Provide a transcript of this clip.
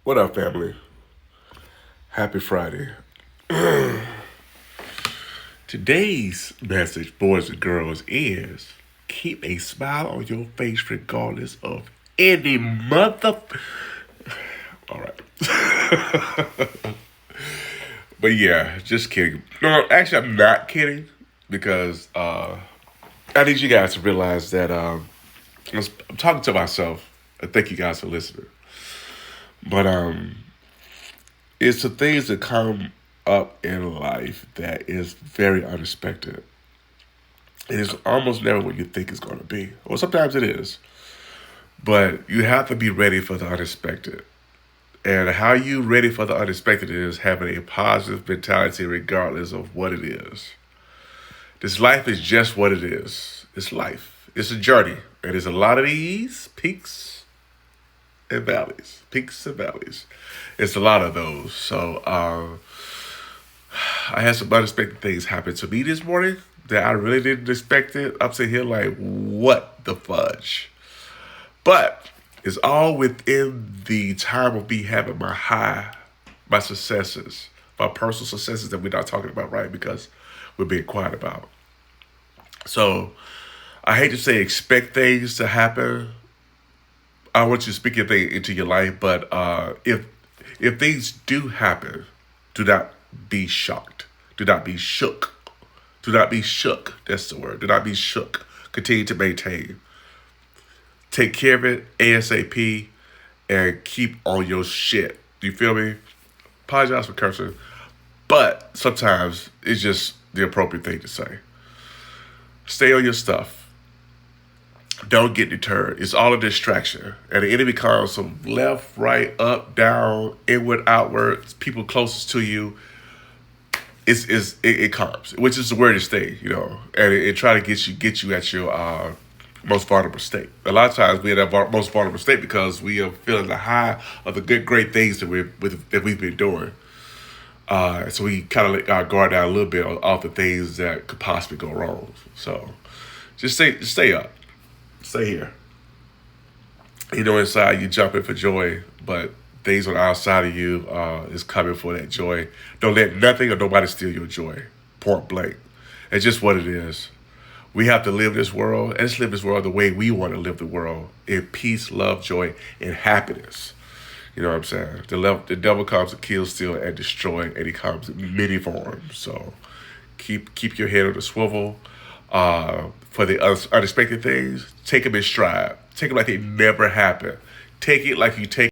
What up, family? Happy Friday. Today's message, boys and girls, is keep a smile on your face regardless of any mother. All right. But yeah, just kidding. No, actually, I'm not kidding because I need you guys to realize that I'm talking to myself. I thank you guys for listening. But it's the things that come up in life that is very unexpected. It is almost never what you think it's going to be. Well, sometimes it is, but you have to be ready for the unexpected. And how you ready for the unexpected is having a positive mentality regardless of what it is. This life is just what it is. It's life. It's a journey. And there's a lot of these peaks and valleys. Peaks and valleys. It's a lot of those. So I had some unexpected things happen to me this morning that I really didn't expect it. I'm sitting here like, what the fudge? But it's all within the time of me having my successes, my personal successes that we're not talking about, right? Because we're being quiet about. So I hate to say expect things to happen. I want you to speak your thing into your life, but if things do happen, do not be shocked. Do not be shook. Do not be shook. That's the word. Do not be shook. Continue to maintain. Take care of it ASAP and keep on your shit. Do you feel me? Apologize for cursing, but sometimes it's just the appropriate thing to say. Stay on your stuff. Don't get deterred. It's all a distraction. And the enemy comes from left, right, up, down, inward, outward, people closest to you. It comes, which is the weirdest thing, and it try to get you at your most vulnerable state. A lot of times we're at our most vulnerable state because we are feeling the high of the good, great things that we've been doing. So we kind of let our guard down a little bit off the things that could possibly go wrong. So just stay up, stay here. Inside you jumping for joy, but things on the outside of you is coming for that joy. Don't let nothing or nobody steal your joy. Point blank. It's just what it is. We have to live this world, and let's live this world the way we want to live the world, in peace, love, joy, and happiness. You know what I'm saying? The devil comes to kill, steal, and destroy, and he comes in many forms. So keep your head on the swivel. For the unexpected things, take them in stride. Take them like they never happened. Take it like you take